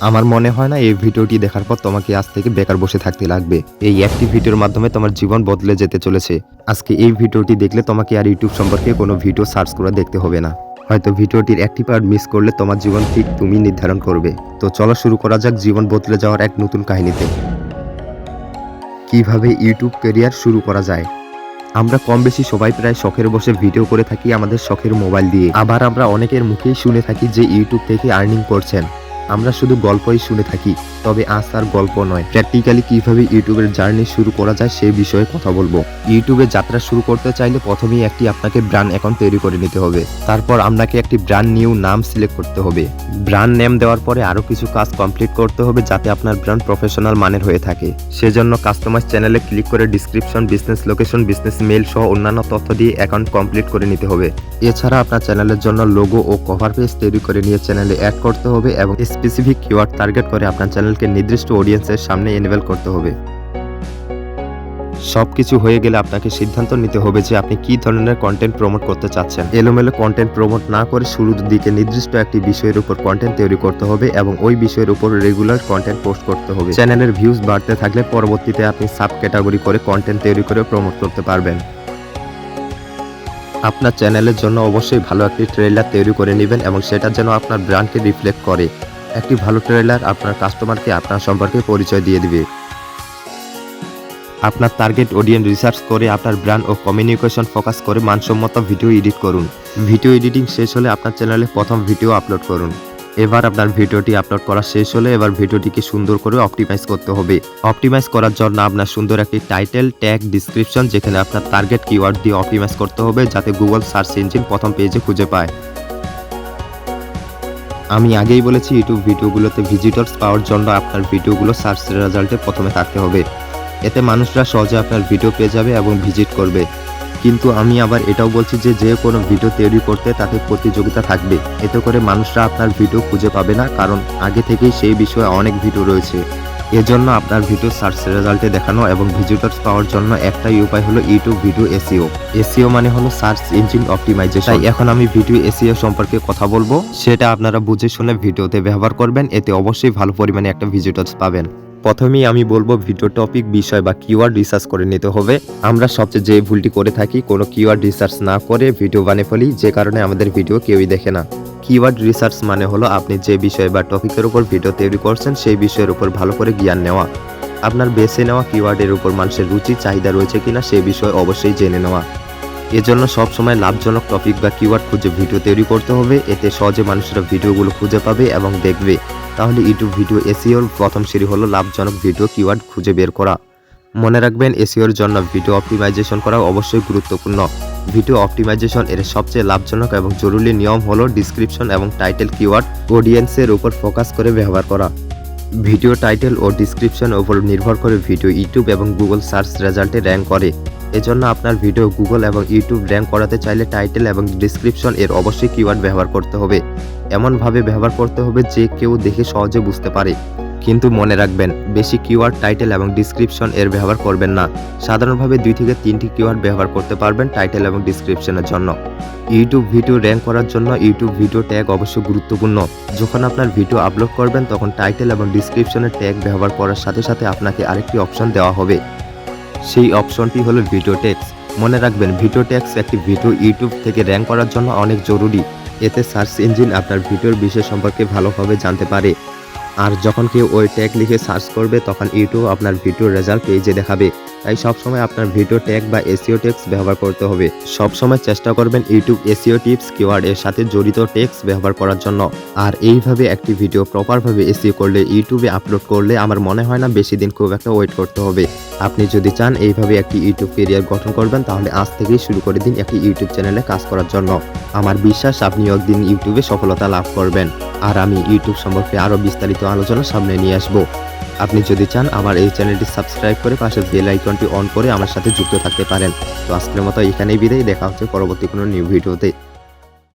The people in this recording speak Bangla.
আমার মনে হয় না এই ভিডিওটি দেখার পর তোমাকে আজ থেকে বেকার বসে থাকতে লাগবে। এই একটি ভিডিওর মাধ্যমে তোমার জীবন বদলে যেতে চলেছে। আজকে এই ভিডিওটি দেখলে তোমাকে আর ইউটিউব সম্পর্কে কোনো ভিডিও সার্চ করে দেখতে হবে না। হয়তো ভিডিওটির একটি পার্ট মিস করলে তোমার জীবন ঠিক তুমি নির্ধারণ করবে। তো চলো শুরু করা যাক জীবন বদলে যাওয়ার এক নতুন কাহিনীতে। কিভাবে ইউটিউব ক্যারিয়ার শুরু করা যায়। আমরা কম বেশি সবাই প্রায় শখের বসে ভিডিও করে থাকি আমাদের শখের মোবাইল দিয়ে। আবার আমরা অনেকের মুখেই শুনে থাকি যে ইউটিউব থেকে আর্নিং করছেন। আমরা শুধু গল্পই শুনে থাকি, তবে আজ আর গল্প নয়, প্র্যাকটিক্যালি কিভাবে ইউটিউবের জার্নি শুরু করা যায় সেই বিষয়ে কথা বলবো। ইউটিউবে যাত্রা শুরু করতে চাইলে প্রথমেই আপনাকে ব্র্যান্ড অ্যাকাউন্ট তৈরি করে নিতে হবে। তারপর আপনাকে একটি ব্র্যান্ড নিউ নাম সিলেক্ট করতে হবে। ব্র্যান্ড নেম দেওয়ার পরে আরো কিছু কাজ কমপ্লিট করতে হবে যাতে আপনার ব্র্যান্ড প্রফেশনাল মানের হয়ে থাকে। সেজন্য কাস্টমাইজ চ্যানেলে ক্লিক করে description, business location, business mail সহ অন্যান্য তথ্য দিয়ে অ্যাকাউন্ট কমপ্লিট করে নিতে হবে। এছাড়া আপনার চ্যানেলের জন্য লোগো ও কভার পেজ তৈরি করে নিয়ে চ্যানেলে অ্যাড করতে হবে এবং স্পেসিফিক কিওয়ার্ড টার্গেট করে আপনার চ্যানেলকে নির্দিষ্ট অডিয়েন্সের সামনে এনেবল করতে হবে। সবকিছু হয়ে গেলে আপনাকে সিদ্ধান্ত নিতে হবে যে আপনি কি ধরনের কন্টেন্ট প্রমোট করতে চাচ্ছেন। এলোমেলো কন্টেন্ট প্রমোট না করে শুরুর দিকে নির্দিষ্ট একটি বিষয়ের উপর কন্টেন্ট তৈরি করতে হবে এবং ওই বিষয়ের উপর রেগুলার কন্টেন্ট পোস্ট করতে হবে। চ্যানেলের ভিউজ বাড়তে থাকলে পরবর্তীতে আপনি সাব ক্যাটাগরি করে কন্টেন্ট তৈরি করে প্রমোট করতে পারবেন। আপনার চ্যানেলের জন্য অবশ্যই ভালো একটি ট্রেলার তৈরি করে নেবেন এবং সেটা যেন আপনার ব্র্যান্ডকে রিফ্লেক্ট করে। একটি ভালো ট্রেলার আপনার কাস্টমারকে আপনার সম্পর্কে পরিচয় দিয়ে দিবে। আপনার টার্গেট অডিয়েন্স রিসার্চ করে আপনার ব্র্যান্ড ও কমিউনিকেশন ফোকাস করে মানসম্মত ভিডিও এডিট করুন। ভিডিও এডিটিং শেষ হলে আপনার চ্যানেলে প্রথম ভিডিও আপলোড করুন। এবার আপনার ভিডিওটি আপলোড করা শেষ হলে এবার ভিডিওটিকে সুন্দর করে অপটিমাইজ করতে হবে। অপটিমাইজ করার জন্য আপনার সুন্দর একটি টাইটেল, ট্যাগ, ডিসক্রিপশন যেখানে আপনার টার্গেট কিওয়ার্ড দিয়ে অপটিমাইজ করতে হবে যাতে গুগল সার্চ ইঞ্জিন প্রথম পেজে খুঁজে পায়। আমি আগেই বলেছি ইউটিউব ভিডিওগুলোতে ভিজিটর্স পাওয়ার জন্য আপনার ভিডিওগুলো সার্চ রেজাল্টে প্রথমে থাকতে হবে। এতে মানুষরা সহজে আপনার ভিডিও পেয়ে যাবে এবং ভিজিট করবে। কিন্তু আমি আবার এটাও বলছি যে কোনো ভিডিও তৈরি করতে তাতে প্রতিযোগিতা থাকবে। এতে করে মানুষরা আপনার ভিডিও খুঁজে পাবে না, কারণ আগে থেকেই সেই বিষয়ে অনেক ভিডিও রয়েছে। এজন্য আপনার ভিডিও সার্চ রেজাল্টে দেখানো এবং ভিজিটর্স পাওয়ার জন্য একটাই উপায় হলো ইউটিউব ভিডিও এসইও। এসইও মানে হলো সার্চ ইঞ্জিন অপটিমাইজেশন। তাই এখন আমি ভিডিও এসইও সম্পর্কে কথা বলবো, সেটা আপনারা বুঝে শুনে ভিডিওতে ব্যবহার করবেন। এতে অবশ্যই ভালো পরিমাণে একটা ভিজিটর্স পাবেন। প্রথমেই আমি বলবো ভিডিও টপিক, বিষয় বা কিওয়ার্ড রিসার্চ করে নিতে হবে। আমরা সবচেয়ে যে ভুলটি করে থাকি, কোনো কিওয়ার্ড রিসার্চ না করে ভিডিও বানিয়ে ফেলি, যে কারণে আমাদের ভিডিও কেউই দেখে না। কিওয়ার্ড রিসার্চ মানে হলো আপনি যে বিষয় বা টপিকের উপর ভিডিও তৈরি করছেন সেই বিষয়ের উপর ভালো করে জ্ঞান নেওয়া। আপনার বেছে নেওয়া কিওয়ার্ডের উপর মানুষের রুচি, চাহিদা রয়েছে কিনা সেই বিষয়ে অবশ্যই জেনে নেওয়া। এজন্য সবসময় লাভজনক টপিক বা কিওয়ার্ড খুঁজে ভিডিও তৈরি করতে হবে। এতে সহজে মানুষরা ভিডিওগুলো খুঁজে পাবে এবং দেখবে। তাহলে ইউটিউব ভিডিও এসইওর প্রথম সিঁড়ি হলো লাভজনক ভিডিও কিওয়ার্ড খুঁজে বের করা। মনে রাখবেন, এসইওর জন্য ভিডিও অপটিমাইজেশন করা অবশ্যই গুরুত্বপূর্ণ। ভিডিও অপটিমাইজেশন এর সবচেয়ে লাভজনক এবং জরুরি নিয়ম হলো ডিসক্রিপশন এবং টাইটেল কিওয়ার্ড অডিয়েন্সের উপর ফোকাস করে ব্যবহার করা। ভিডিও টাইটেল ও ডিসক্রিপশন উপর নির্ভর করে ভিডিও ইউটিউব এবং গুগল সার্চ রেজাল্টে র্যাঙ্ক করে। এজন্য আপনার ভিডিও গুগল এবং ইউটিউব র্যাঙ্ক করাতে চাইলে টাইটেল এবং ডিসক্রিপশন এর অবশ্যই কিওয়ার্ড ব্যবহার করতে হবে। এমনভাবে ব্যবহার করতে হবে যে কেউ দেখে সহজে বুঝতে পারে। কিন্তু মনে রাখবেন, বেশি কিওয়ার্ড টাইটেল এবং ডিসক্রিপশন এর ব্যবহার করবেন না। সাধারণভাবে 2 থেকে 3টি কিওয়ার্ড ব্যবহার করতে পারবেন টাইটেল এবং ডিসক্রিপশনের জন্য। ইউটিউব ভিডিও র্যাঙ্ক করার জন্য ইউটিউব ভিডিও ট্যাগ অবশ্যই গুরুত্বপূর্ণ। যখন আপনার ভিডিও আপলোড করবেন তখন টাইটেল এবং ডিসক্রিপশনের ট্যাগ ব্যবহার করার সাথে সাথে আপনাকে আরেকটি অপশন দেওয়া হবে। সেই অপশনটি হলো ভিডিও টেক্সট। মনে রাখবেন, ভিডিও টেক্সট একটি ভিডিও ইউটিউব থেকে র্যাঙ্ক করার জন্য অনেক জরুরি। এতে সার্চ ইঞ্জিন আপনার ভিডিওর বিষয় সম্পর্কে ভালোভাবে জানতে পারে। আর যখন কেউ ওই ট্যাগ লিখে সার্চ করবে তখন ইউটিউব আপনার ভিডিওর রেজাল্ট পেজে দেখাবে। তাই সবসময় আপনার ভিডিও ট্যাগ বা এসইও টেক্সট ব্যবহার করতে হবে। সবসময় চেষ্টা করবেন ইউটিউব এসইও টিপস কিওয়ার্ড এর সাথে জড়িত টেক্সট ব্যবহার করার জন্য। আর এইভাবে একটি ভিডিও প্রপারভাবে এসইও করলে ইউটিউবে আপলোড করলে আমার মনে হয় না বেশি দিন খুব একটা ওয়েট করতে হবে। আপনি যদি চান এইভাবে একটি ইউটিউব ক্যারিয়ার গঠন করবেন তাহলে আজ থেকেই শুরু করে দিন একটি ইউটিউব চ্যানেলে কাজ করার জন্য। আমার বিশ্বাস আপনিও একদিন ইউটিউবে সফলতা লাভ করবেন। আর আমি ইউটিউব সম্পর্কে আরো বিস্তারিত আলোচনা সামনে নিয়ে আসবো। আপনি যদি চান আমার এই চ্যানেলটি সাবস্ক্রাইব করে পাশের বেল আইকনটি অন করে আমার সাথে যুক্ত থাকতে পারেন। তো আজকের মতো এখানেই বিদায়, দেখা হচ্ছে পরবর্তী কোনো নিউ ভিডিওতে।